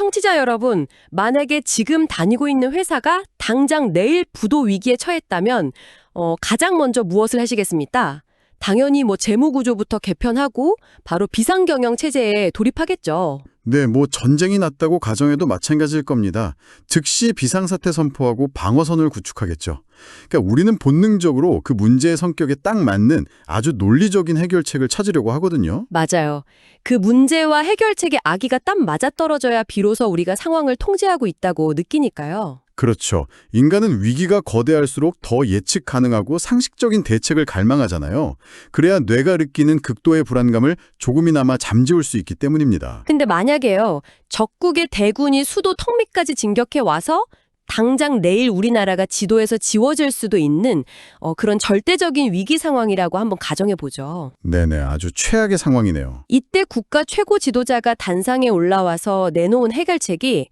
청취자 여러분, 만약에 지금 다니고 있는 회사가 당장 내일 부도 위기에 처했다면 가장 먼저 무엇을 하시겠습니까? 당연히 재무 구조부터 개편하고 바로 비상경영 체제에 돌입하겠죠. 네, 전쟁이 났다고 가정해도 마찬가지일 겁니다. 즉시 비상사태 선포하고 방어선을 구축하겠죠. 그러니까 우리는 본능적으로 그 문제의 성격에 딱 맞는 아주 논리적인 해결책을 찾으려고 하거든요. 맞아요. 그 문제와 해결책의 아기가 딱 맞아떨어져야 비로소 우리가 상황을 통제하고 있다고 느끼니까요. 그렇죠. 인간은 위기가 거대할수록 더 예측 가능하고 상식적인 대책을 갈망하잖아요. 그래야 뇌가 느끼는 극도의 불안감을 조금이나마 잠재울 수 있기 때문입니다. 근데 만약에요, 적국의 대군이 수도 턱 밑까지 진격해 와서 당장 내일 우리나라가 지도에서 지워질 수도 있는 그런 절대적인 위기 상황이라고 한번 가정해 보죠. 네네, 아주 최악의 상황이네요. 이때 국가 최고 지도자가 단상에 올라와서 내놓은 해결책이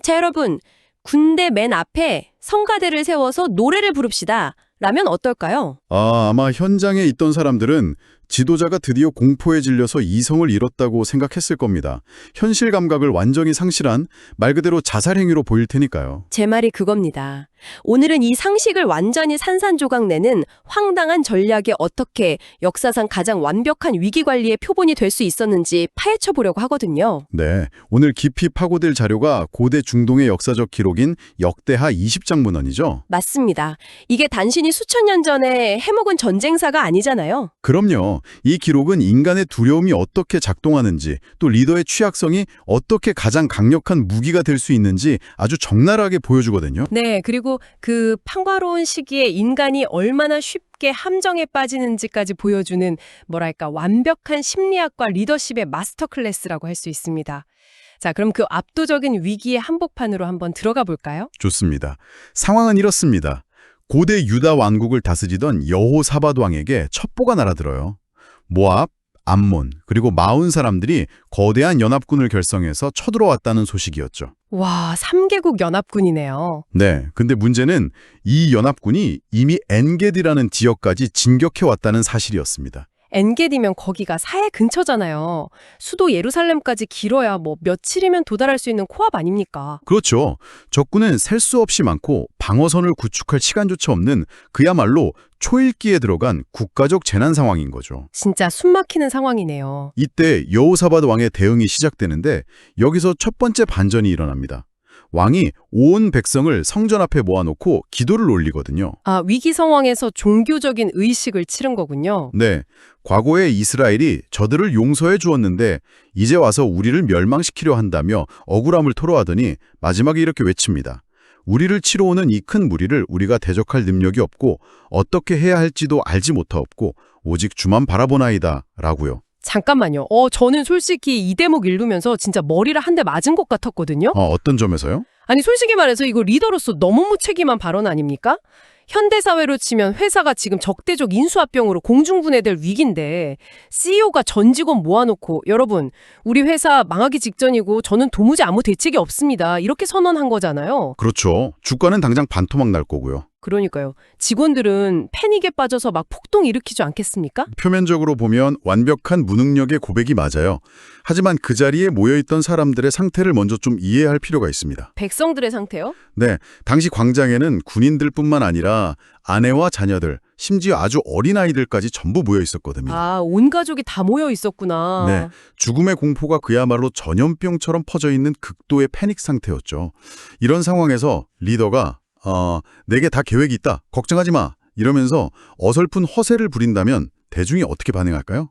자 여러분, 군대 맨 앞에 성가대를 세워서 노래를 부릅시다. 라면 어떨까요? 아마 현장에 있던 사람들은 지도자가 드디어 공포에 질려서 이성을 잃었다고 생각했을 겁니다. 현실 감각을 완전히 상실한 말 그대로 자살 행위로 보일 테니까요. 제 말이 그겁니다. 오늘은 이 상식을 완전히 산산조각 내는 황당한 전략이 어떻게 역사상 가장 완벽한 위기관리의 표본이 될 수 있었는지 파헤쳐 보려고 하거든요. 네, 오늘 깊이 파고들 자료가 고대 중동의 역사적 기록인 역대하 20장 문헌이죠? 맞습니다. 이게 단순히 수천 년 전에 해먹은 전쟁사가 아니잖아요. 그럼요. 이 기록은 인간의 두려움이 어떻게 작동하는지, 또 리더의 취약성이 어떻게 가장 강력한 무기가 될 수 있는지 아주 적나라하게 보여주거든요. 네, 그리고 그 판과로운 시기에 인간이 얼마나 쉽게 함정에 빠지는지까지 보여주는 완벽한 심리학과 리더십의 마스터 클래스라고 할 수 있습니다. 자, 그럼 그 압도적인 위기의 한복판으로 한번 들어가 볼까요? 좋습니다. 상황은 이렇습니다. 고대 유다 왕국을 다스리던 여호사밧 왕에게 첩보가 날아들어요. 모압, 암몬, 그리고 마온 사람들이 거대한 연합군을 결성해서 쳐들어왔다는 소식이었죠. 와, 3개국 연합군이네요. 네, 근데 문제는 이 연합군이 이미 엔게디라는 지역까지 진격해왔다는 사실이었습니다. 엔게디면 거기가 사해 근처잖아요. 수도 예루살렘까지 길어야 며칠이면 도달할 수 있는 코앞 아닙니까? 그렇죠. 적군은 셀 수 없이 많고 방어선을 구축할 시간조차 없는 그야말로 초읽기에 들어간 국가적 재난 상황인 거죠. 진짜 숨막히는 상황이네요. 이때 여호사밧 왕의 대응이 시작되는데 여기서 첫 번째 반전이 일어납니다. 왕이 온 백성을 성전 앞에 모아놓고 기도를 올리거든요. 아, 위기 상황에서 종교적인 의식을 치른 거군요. 네, 과거에 이스라엘이 저들을 용서해 주었는데 이제 와서 우리를 멸망시키려 한다며 억울함을 토로하더니 마지막에 이렇게 외칩니다. 우리를 치러 오는 이 큰 무리를 우리가 대적할 능력이 없고 어떻게 해야 할지도 알지 못하옵고 오직 주만 바라보나이다 라고요. 잠깐만요. 저는 솔직히 이 대목 읽으면서 진짜 머리를 한 대 맞은 것 같았거든요. 어떤 점에서요? 아니 솔직히 말해서 이거 리더로서 너무 무책임한 발언 아닙니까? 현대사회로 치면 회사가 지금 적대적 인수합병으로 공중분해될 위기인데 CEO가 전 직원 모아놓고 여러분 우리 회사 망하기 직전이고 저는 도무지 아무 대책이 없습니다. 이렇게 선언한 거잖아요. 그렇죠. 주가는 당장 반토막 날 거고요. 그러니까요. 직원들은 패닉에 빠져서 막 폭동 일으키지 않겠습니까? 표면적으로 보면 완벽한 무능력의 고백이 맞아요. 하지만 그 자리에 모여있던 사람들의 상태를 먼저 좀 이해할 필요가 있습니다. 백성들의 상태요? 네, 당시 광장에는 군인들뿐만 아니라 아내와 자녀들, 심지어 아주 어린아이들까지 전부 모여 있었거든요. 아, 온 가족이 다 모여 있었구나. 네, 죽음의 공포가 그야말로 전염병처럼 퍼져 있는 극도의 패닉 상태였죠. 이런 상황에서 리더가 내게 다 계획이 있다. 걱정하지 마. 이러면서 어설픈 허세를 부린다면 대중이 어떻게 반응할까요?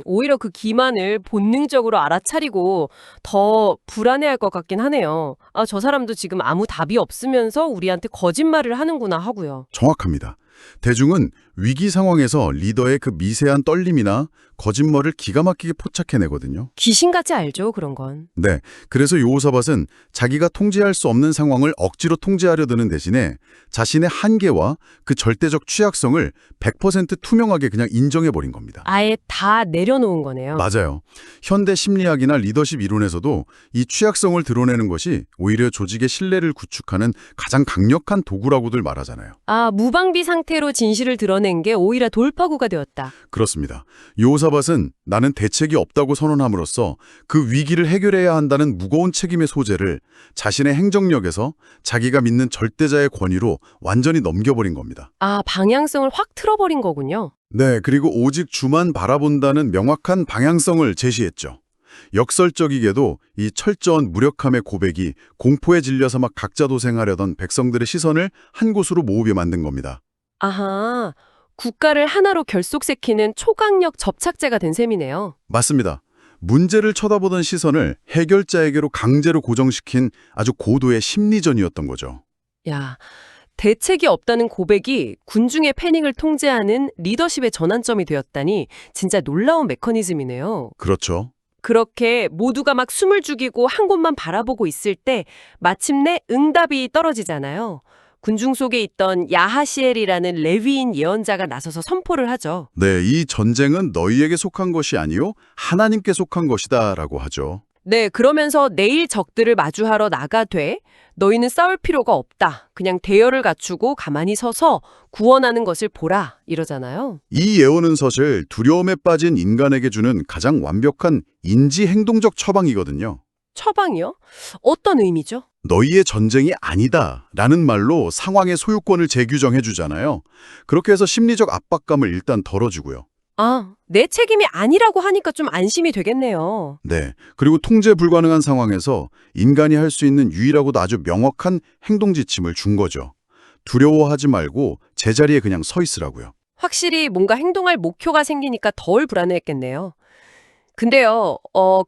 오히려 그 기만을 본능적으로 알아차리고 더 불안해할 것 같긴 하네요. 아, 저 사람도 지금 아무 답이 없으면서 우리한테 거짓말을 하는구나 하고요. 정확합니다. 대중은 위기 상황에서 리더의 그 미세한 떨림이나 거짓말을 기가 막히게 포착해내거든요. 귀신같이 알죠, 그런 건. 네, 그래서 여호사밧은 자기가 통제할 수 없는 상황을 억지로 통제하려 드는 대신에 자신의 한계와 그 절대적 취약성을 100% 투명하게 그냥 인정해버린 겁니다. 아예 다 내려놓은 거네요. 맞아요. 현대 심리학이나 리더십 이론에서도 이 취약성을 드러내는 것이 오히려 조직의 신뢰를 구축하는 가장 강력한 도구라고들 말하잖아요. 아, 무방비 상태로 진실을 드러낸 게 오히려 돌파구가 되었다. 그렇습니다. 여호사밧 요사밧은 나는 대책이 없다고 선언함으로써 그 위기를 해결해야 한다는 무거운 책임의 소재를 자신의 행정력에서 자기가 믿는 절대자의 권위로 완전히 넘겨버린 겁니다. 아, 방향성을 확 틀어버린 거군요. 네, 그리고 오직 주만 바라본다는 명확한 방향성을 제시했죠. 역설적이게도 이 철저한 무력함의 고백이 공포에 질려서 막 각자 도생하려던 백성들의 시선을 한 곳으로 모으게 만든 겁니다. 아하, 국가를 하나로 결속시키는 초강력 접착제가 된 셈이네요. 맞습니다. 문제를 쳐다보던 시선을 해결자에게로 강제로 고정시킨 아주 고도의 심리전이었던 거죠. 야, 대책이 없다는 고백이 군중의 패닉을 통제하는 리더십의 전환점이 되었다니 진짜 놀라운 메커니즘이네요. 그렇죠. 그렇게 모두가 막 숨을 죽이고 한 곳만 바라보고 있을 때 마침내 응답이 떨어지잖아요. 군중 속에 있던 야하시엘이라는 레위인 예언자가 나서서 선포를 하죠. 네, 이 전쟁은 너희에게 속한 것이 아니요 하나님께 속한 것이다 라고 하죠. 네, 그러면서 내일 적들을 마주하러 나가되 너희는 싸울 필요가 없다. 그냥 대열을 갖추고 가만히 서서 구원하는 것을 보라. 이러잖아요. 이 예언은 사실 두려움에 빠진 인간에게 주는 가장 완벽한 인지 행동적 처방이거든요. 처방이요? 어떤 의미죠? 너희의 전쟁이 아니다 라는 말로 상황의 소유권을 재규정해 주잖아요. 그렇게 해서 심리적 압박감을 일단 덜어주고요. 아, 내 책임이 아니라고 하니까 좀 안심이 되겠네요. 네. 그리고 통제 불가능한 상황에서 인간이 할 수 있는 유일하고도 아주 명확한 행동 지침을 준 거죠. 두려워하지 말고 제자리에 그냥 서 있으라고요. 확실히 뭔가 행동할 목표가 생기니까 덜 불안했겠네요. 근데요,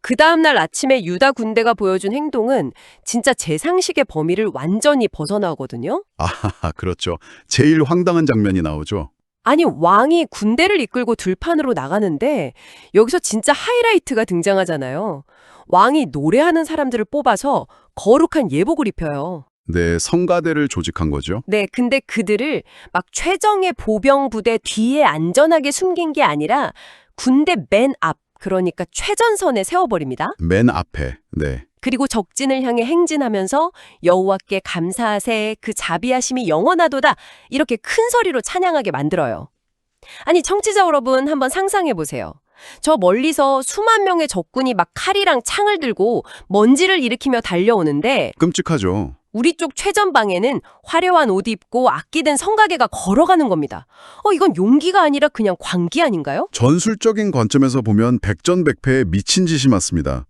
그 다음날 아침에 유다 군대가 보여준 행동은 진짜 제 상식의 범위를 완전히 벗어나거든요. 아, 그렇죠. 제일 황당한 장면이 나오죠. 아니, 왕이 군대를 이끌고 들판으로 나가는데 여기서 진짜 하이라이트가 등장하잖아요. 왕이 노래하는 사람들을 뽑아서 거룩한 예복을 입혀요. 네, 성가대를 조직한 거죠. 네, 근데 그들을 막 최정예 보병 부대 뒤에 안전하게 숨긴 게 아니라 군대 맨 앞, 그러니까 최전선에 세워버립니다. 맨 앞에. 네. 그리고 적진을 향해 행진하면서 여호와께 감사하세 그 자비하심이 영원하도다 이렇게 큰 소리로 찬양하게 만들어요. 아니 청취자 여러분 한번 상상해 보세요. 저 멀리서 수만 명의 적군이 막 칼이랑 창을 들고 먼지를 일으키며 달려오는데 끔찍하죠. 우리 쪽 최전방에는 화려한 옷 입고 악기든 성가개가 걸어가는 겁니다. 이건 용기가 아니라 그냥 광기 아닌가요? 전술적인 관점에서 보면 백전백패에 미친 짓이 맞습니다.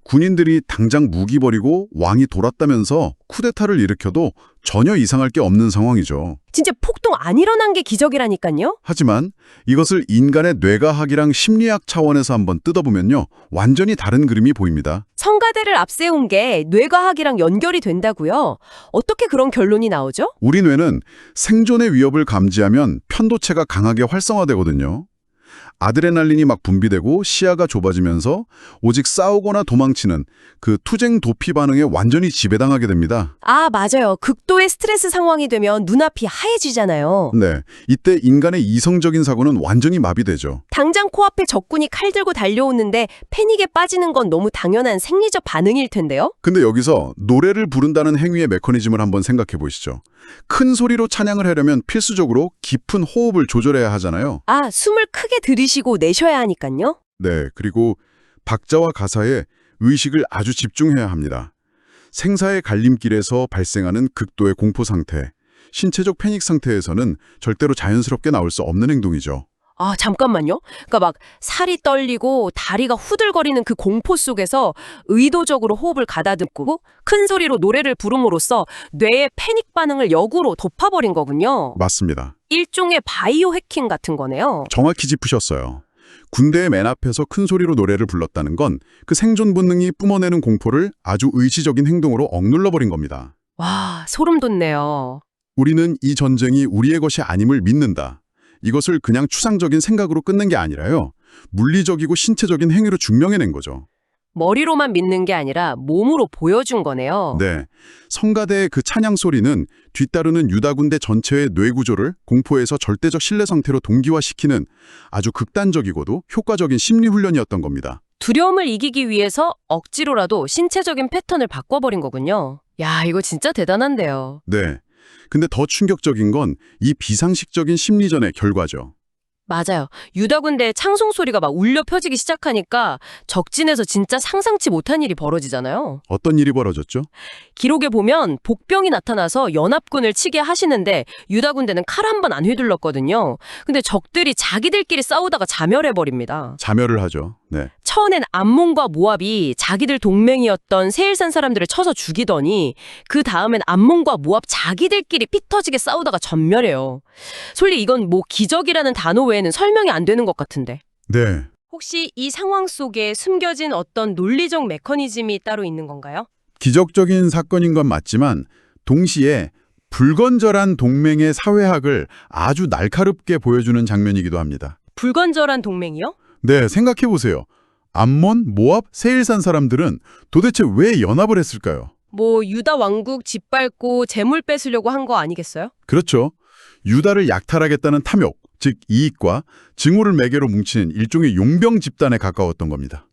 군인들이 당장 무기 버리고 왕이 돌았다면서 쿠데타를 일으켜도 전혀 이상할 게 없는 상황이죠. 진짜 폭동 안 일어난 게 기적이라니까요. 하지만 이것을 인간의 뇌과학이랑 심리학 차원에서 한번 뜯어보면요. 완전히 다른 그림이 보입니다. 성가대를 앞세운 게 뇌과학이랑 연결이 된다고요? 어떻게 그런 결론이 나오죠? 우리 뇌는 생존의 위협을 감지하면 편도체가 강하게 활성화되거든요. 아드레날린이 막 분비되고 시야가 좁아지면서 오직 싸우거나 도망치는 그 투쟁 도피 반응에 완전히 지배당하게 됩니다. 아, 맞아요. 극도의 스트레스 상황이 되면 눈앞이 하얘지잖아요. 네, 이때 인간의 이성적인 사고는 완전히 마비되죠. 당장 코앞에 적군이 칼 들고 달려오는데 패닉에 빠지는 건 너무 당연한 생리적 반응일 텐데요. 근데 여기서 노래를 부른다는 행위의 메커니즘을 한번 생각해 보시죠. 큰 소리로 찬양을 하려면 필수적으로 깊은 호흡을 조절해야 하잖아요. 아, 숨을 크게 들이쉬고 내셔야 하니까요. 네, 그리고 박자와 가사에 의식을 아주 집중해야 합니다. 생사의 갈림길에서 발생하는 극도의 공포 상태, 신체적 패닉 상태에서는 절대로 자연스럽게 나올 수 없는 행동이죠. 아, 잠깐만요. 그러니까 막 살이 떨리고 다리가 후들거리는 그 공포 속에서 의도적으로 호흡을 가다듬고 큰 소리로 노래를 부름으로써 뇌의 패닉 반응을 역으로 덮어버린 거군요. 맞습니다. 일종의 바이오 해킹 같은 거네요. 정확히 짚으셨어요. 군대의 맨 앞에서 큰 소리로 노래를 불렀다는 건 그 생존 본능이 뿜어내는 공포를 아주 의지적인 행동으로 억눌러버린 겁니다. 와, 소름 돋네요. 우리는 이 전쟁이 우리의 것이 아님을 믿는다. 이것을 그냥 추상적인 생각으로 끝낸 게 아니라요. 물리적이고 신체적인 행위로 증명해낸 거죠. 머리로만 믿는 게 아니라 몸으로 보여준 거네요. 네, 성가대의 그 찬양 소리는 뒤따르는 유다 군대 전체의 뇌 구조를 공포에서 절대적 신뢰 상태로 동기화시키는 아주 극단적이고도 효과적인 심리 훈련이었던 겁니다. 두려움을 이기기 위해서 억지로라도 신체적인 패턴을 바꿔버린 거군요. 야, 이거 진짜 대단한데요. 네, 근데 더 충격적인 건 이 비상식적인 심리전의 결과죠. 맞아요. 유다 군대 창송 소리가 막 울려 퍼지기 시작하니까 적진에서 진짜 상상치 못한 일이 벌어지잖아요. 어떤 일이 벌어졌죠? 기록에 보면 복병이 나타나서 연합군을 치게 하시는데 유다 군대는 칼 한 번 안 휘둘렀거든요. 근데 적들이 자기들끼리 싸우다가 자멸해버립니다. 자멸을 하죠. 네. 처음엔 암몬과 모압이 자기들 동맹이었던 세일산 사람들을 쳐서 죽이더니 그 다음엔 암몬과 모압 자기들끼리 피 터지게 싸우다가 전멸해요. 솔리 이건 뭐 기적이라는 단어 외에는 설명이 안 되는 것 같은데. 네. 혹시 이 상황 속에 숨겨진 어떤 논리적 메커니즘이 따로 있는 건가요? 기적적인 사건인 건 맞지만 동시에 불건전한 동맹의 사회학을 아주 날카롭게 보여주는 장면이기도 합니다. 불건전한 동맹이요? 네, 생각해 보세요. 암몬, 모압, 세일산 사람들은 도대체 왜 연합을 했을까요? 뭐 유다 왕국 짓밟고 재물 뺏으려고 한 거 아니겠어요? 그렇죠. 유다를 약탈하겠다는 탐욕, 즉 이익과 증오를 매개로 뭉치는 일종의 용병 집단에 가까웠던 겁니다.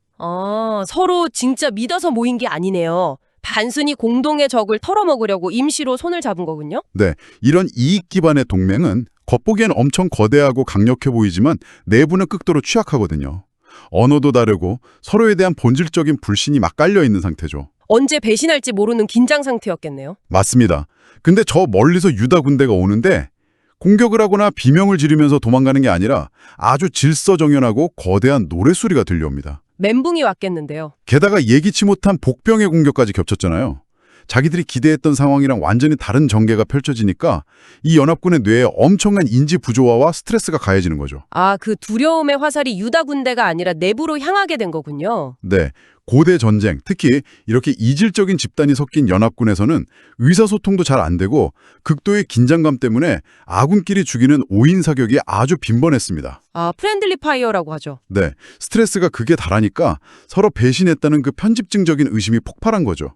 서로 진짜 믿어서 모인 게 아니네요. 단순히 공동의 적을 털어먹으려고 임시로 손을 잡은 거군요? 네, 이런 이익 기반의 동맹은 겉보기엔 엄청 거대하고 강력해 보이지만 내부는 극도로 취약하거든요. 언어도 다르고 서로에 대한 본질적인 불신이 막 깔려있는 상태죠. 언제 배신할지 모르는 긴장 상태였겠네요. 맞습니다. 근데 저 멀리서 유다 군대가 오는데 공격을 하거나 비명을 지르면서 도망가는 게 아니라 아주 질서정연하고 거대한 노랫소리가 들려옵니다. 멘붕이 왔겠는데요. 게다가 예기치 못한 복병의 공격까지 겹쳤잖아요. 자기들이 기대했던 상황이랑 완전히 다른 전개가 펼쳐지니까 이 연합군의 뇌에 엄청난 인지 부조화와 스트레스가 가해지는 거죠. 그 두려움의 화살이 유다 군대가 아니라 내부로 향하게 된 거군요. 네, 고대 전쟁, 특히 이렇게 이질적인 집단이 섞인 연합군에서는 의사소통도 잘 안 되고 극도의 긴장감 때문에 아군끼리 죽이는 오인 사격이 아주 빈번했습니다. 프렌들리 파이어라고 하죠. 네, 스트레스가 극에 달하니까 서로 배신했다는 그 편집증적인 의심이 폭발한 거죠.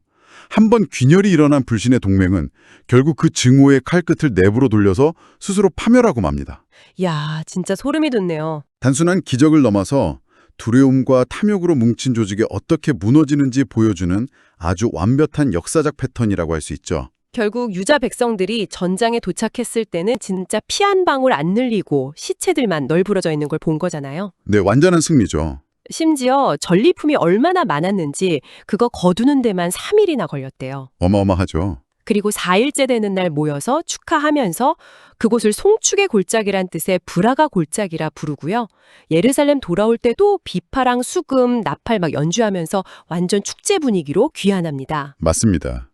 한번 균열이 일어난 불신의 동맹은 결국 그 증오의 칼끝을 내부로 돌려서 스스로 파멸하고 맙니다. 야, 진짜 소름이 돋네요. 단순한 기적을 넘어서 두려움과 탐욕으로 뭉친 조직이 어떻게 무너지는지 보여주는 아주 완벽한 역사적 패턴이라고 할 수 있죠. 결국 유자 백성들이 전장에 도착했을 때는 진짜 피 한 방울 안 늘리고 시체들만 널브러져 있는 걸 본 거잖아요. 네, 완전한 승리죠. 심지어 전리품이 얼마나 많았는지 그거 거두는 데만 3일이나 걸렸대요. 어마어마하죠. 그리고 4일째 되는 날 모여서 축하하면서 그곳을 송축의 골짜기란 뜻의 브라가 골짜기라 부르고요. 예루살렘 돌아올 때도 비파랑 수금, 나팔 막 연주하면서 완전 축제 분위기로 귀환합니다. 맞습니다.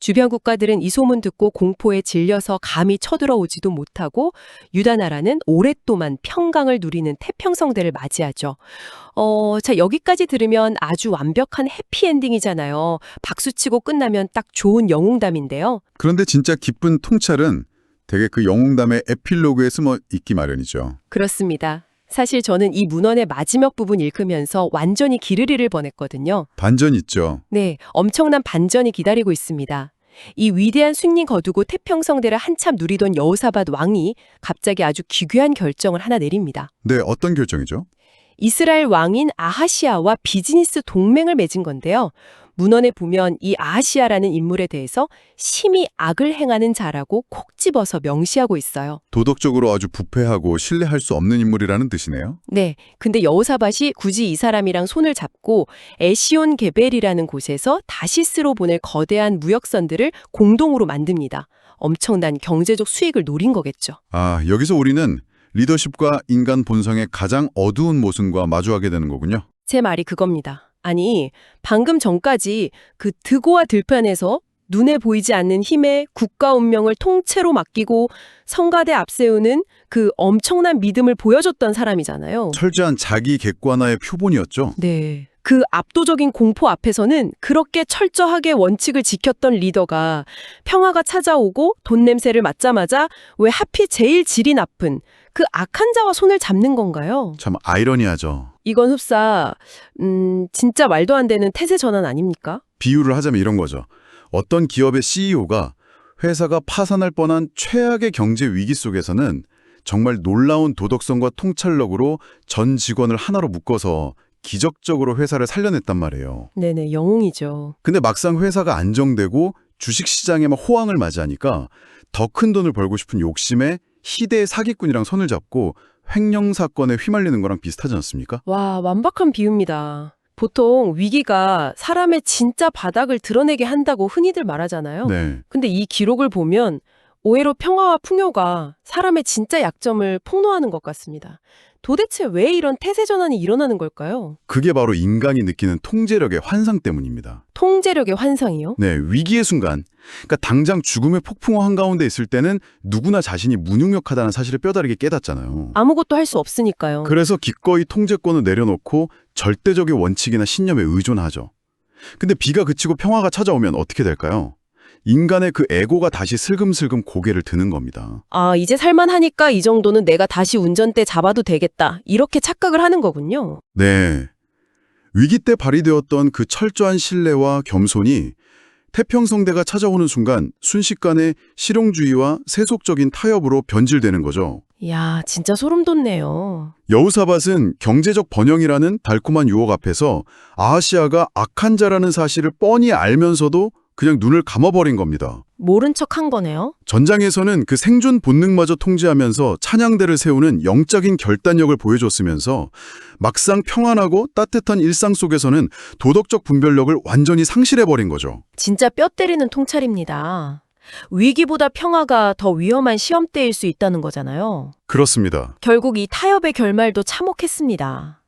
주변 국가들은 이 소문 듣고 공포에 질려서 감히 쳐들어오지도 못하고 유다 나라는 오랫동안 평강을 누리는 태평성대를 맞이하죠. 자, 여기까지 들으면 아주 완벽한 해피엔딩이잖아요. 박수치고 끝나면 딱 좋은 영웅담인데요. 그런데 진짜 기쁜 통찰은 되게 그 영웅담의 에필로그에 숨어 있기 마련이죠. 그렇습니다. 사실 저는 이 문헌의 마지막 부분 읽으면서 완전히 기르리를 뻔했거든요. 반전 있죠. 네, 엄청난 반전이 기다리고 있습니다. 이 위대한 승리 거두고 태평성대를 한참 누리던 여호사밧 왕이 갑자기 아주 기괴한 결정을 하나 내립니다. 네, 어떤 결정이죠? 이스라엘 왕인 아하시아와 비즈니스 동맹을 맺은 건데요. 문헌에 보면 이 아하시아라는 인물에 대해서 심히 악을 행하는 자라고 콕 집어서 명시하고 있어요. 도덕적으로 아주 부패하고 신뢰할 수 없는 인물이라는 뜻이네요. 네, 근데 여호사밧이 굳이 이 사람이랑 손을 잡고 에시온 게벨이라는 곳에서 다시스로 보낼 거대한 무역선들을 공동으로 만듭니다. 엄청난 경제적 수익을 노린 거겠죠. 여기서 우리는 리더십과 인간 본성의 가장 어두운 모순과 마주하게 되는 거군요. 제 말이 그겁니다. 아니, 방금 전까지 그 드고와 들판에서 눈에 보이지 않는 힘에 국가 운명을 통째로 맡기고 성가대 앞세우는 그 엄청난 믿음을 보여줬던 사람이잖아요. 철저한 자기 객관화의 표본이었죠. 네. 그 압도적인 공포 앞에서는 그렇게 철저하게 원칙을 지켰던 리더가 평화가 찾아오고 돈 냄새를 맡자마자 왜 하필 제일 질이 나쁜 그 악한 자와 손을 잡는 건가요? 참 아이러니하죠. 이건 흡사, 진짜 말도 안 되는 태세 전환 아닙니까? 비유를 하자면 이런 거죠. 어떤 기업의 CEO가 회사가 파산할 뻔한 최악의 경제 위기 속에서는 정말 놀라운 도덕성과 통찰력으로 전 직원을 하나로 묶어서 기적적으로 회사를 살려냈단 말이에요. 네네, 영웅이죠. 근데 막상 회사가 안정되고 주식시장에 막 호황을 맞이하니까 더 큰 돈을 벌고 싶은 욕심에 희대의 사기꾼이랑 손을 잡고 횡령 사건에 휘말리는 거랑 비슷하지 않습니까? 와, 완벽한 비유입니다. 보통 위기가 사람의 진짜 바닥을 드러내게 한다고 흔히들 말하잖아요. 네. 근데 이 기록을 보면 오히려 평화와 풍요가 사람의 진짜 약점을 폭로하는 것 같습니다. 도대체 왜 이런 태세 전환이 일어나는 걸까요? 그게 바로 인간이 느끼는 통제력의 환상 때문입니다. 통제력의 환상이요? 네, 위기의 순간, 그러니까 당장 죽음의 폭풍 한가운데 있을 때는 누구나 자신이 무능력하다는 사실을 뼈다르게 깨닫잖아요. 아무것도 할 수 없으니까요. 그래서 기꺼이 통제권을 내려놓고 절대적인 원칙이나 신념에 의존하죠. 근데 비가 그치고 평화가 찾아오면 어떻게 될까요? 인간의 그 에고가 다시 슬금슬금 고개를 드는 겁니다. 아, 이제 살만하니까 이 정도는 내가 다시 운전대 잡아도 되겠다. 이렇게 착각을 하는 거군요. 네. 위기 때 발휘되었던 그 철저한 신뢰와 겸손이 태평성대가 찾아오는 순간 순식간에 실용주의와 세속적인 타협으로 변질되는 거죠. 이야, 진짜 소름 돋네요. 여우사밧은 경제적 번영이라는 달콤한 유혹 앞에서 아하시아가 악한 자라는 사실을 뻔히 알면서도 그냥 눈을 감아버린 겁니다. 모른 척 한 거네요. 전장에서는 그 생존 본능마저 통제하면서 찬양대를 세우는 영적인 결단력을 보여줬으면서 막상 평안하고 따뜻한 일상 속에서는 도덕적 분별력을 완전히 상실해버린 거죠. 진짜 뼈 때리는 통찰입니다. 위기보다 평화가 더 위험한 시험대일 수 있다는 거잖아요. 그렇습니다. 결국 이 타협의 결말도 참혹했습니다.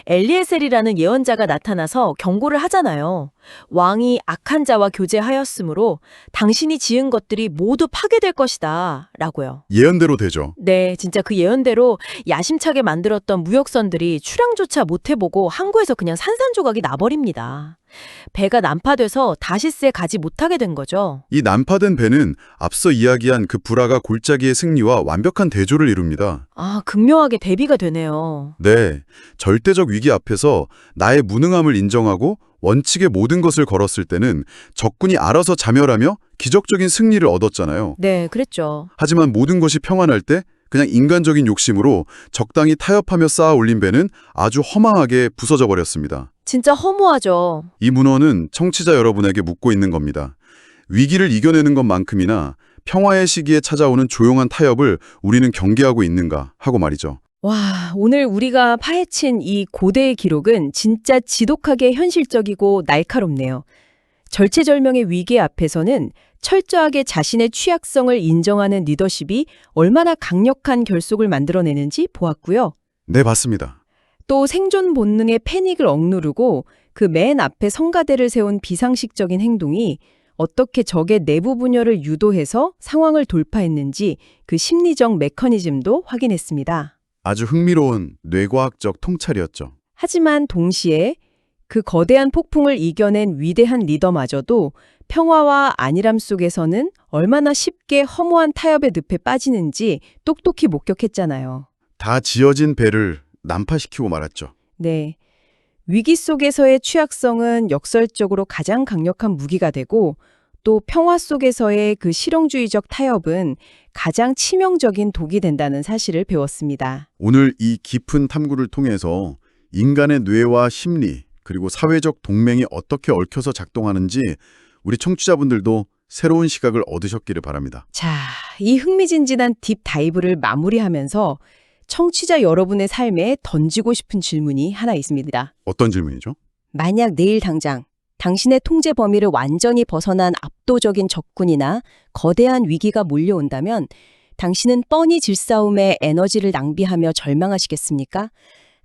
엘리에셀이라는 예언자가 나타나서 경고를 하잖아요. 왕이 악한 자와 교제하였으므로 당신이 지은 것들이 모두 파괴될 것이다 라고요. 예언대로 되죠. 네, 진짜 그 예언대로 야심차게 만들었던 무역선들이 출항조차 못해보고 항구에서 그냥 산산조각이 나버립니다. 배가 난파돼서 다시스에 가지 못하게 된 거죠. 이 난파된 배는 앞서 이야기한 그 불화가 골짜기의 승리와 완벽한 대조를 이룹니다. 아, 극명하게 대비가 되네요. 네, 절대적 위기 앞에서 나의 무능함을 인정하고 원칙의 모든 것을 걸었을 때는 적군이 알아서 자멸하며 기적적인 승리를 얻었잖아요. 네, 그랬죠. 하지만 모든 것이 평안할 때 그냥 인간적인 욕심으로 적당히 타협하며 쌓아 올린 배는 아주 허망하게 부서져 버렸습니다. 진짜 허무하죠. 이 문헌은 청취자 여러분에게 묻고 있는 겁니다. 위기를 이겨내는 것만큼이나 평화의 시기에 찾아오는 조용한 타협을 우리는 경계하고 있는가 하고 말이죠. 와, 오늘 우리가 파헤친 이 고대의 기록은 진짜 지독하게 현실적이고 날카롭네요. 절체절명의 위기 앞에서는 철저하게 자신의 취약성을 인정하는 리더십이 얼마나 강력한 결속을 만들어내는지 보았고요. 네, 맞습니다. 또 생존 본능의 패닉을 억누르고 그 맨 앞에 성가대를 세운 비상식적인 행동이 어떻게 적의 내부 분열을 유도해서 상황을 돌파했는지 그 심리적 메커니즘도 확인했습니다. 아주 흥미로운 뇌과학적 통찰이었죠. 하지만 동시에 그 거대한 폭풍을 이겨낸 위대한 리더마저도 평화와 안일함 속에서는 얼마나 쉽게 허무한 타협의 늪에 빠지는지 똑똑히 목격했잖아요. 다 지어진 배를 난파시키고 말았죠. 네. 위기 속에서의 취약성은 역설적으로 가장 강력한 무기가 되고 또 평화 속에서의 그 실용주의적 타협은 가장 치명적인 독이 된다는 사실을 배웠습니다. 오늘 이 깊은 탐구를 통해서 인간의 뇌와 심리 그리고 사회적 동맹이 어떻게 얽혀서 작동하는지 우리 청취자분들도 새로운 시각을 얻으셨기를 바랍니다. 자, 이 흥미진진한 딥 다이브를 마무리하면서 청취자 여러분의 삶에 던지고 싶은 질문이 하나 있습니다. 어떤 질문이죠? 만약 내일 당장 당신의 통제 범위를 완전히 벗어난 압도적인 적군이나 거대한 위기가 몰려온다면 당신은 뻔히 질싸움에 에너지를 낭비하며 절망하시겠습니까?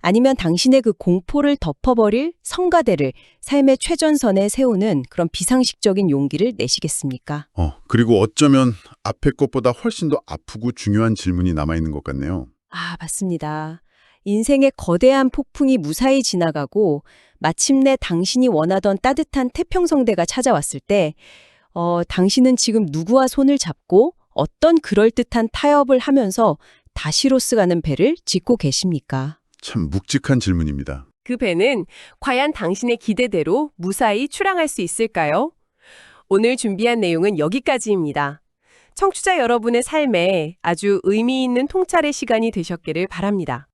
아니면 당신의 그 공포를 덮어버릴 성가대를 삶의 최전선에 세우는 그런 비상식적인 용기를 내시겠습니까? 그리고 어쩌면 앞의 것보다 훨씬 더 아프고 중요한 질문이 남아있는 것 같네요. 아, 맞습니다. 인생의 거대한 폭풍이 무사히 지나가고 마침내 당신이 원하던 따뜻한 태평성대가 찾아왔을 때 당신은 지금 누구와 손을 잡고 어떤 그럴듯한 타협을 하면서 다시로스 가는 배를 짚고 계십니까? 참 묵직한 질문입니다. 그 배는 과연 당신의 기대대로 무사히 출항할 수 있을까요? 오늘 준비한 내용은 여기까지입니다. 청취자 여러분의 삶에 아주 의미 있는 통찰의 시간이 되셨기를 바랍니다.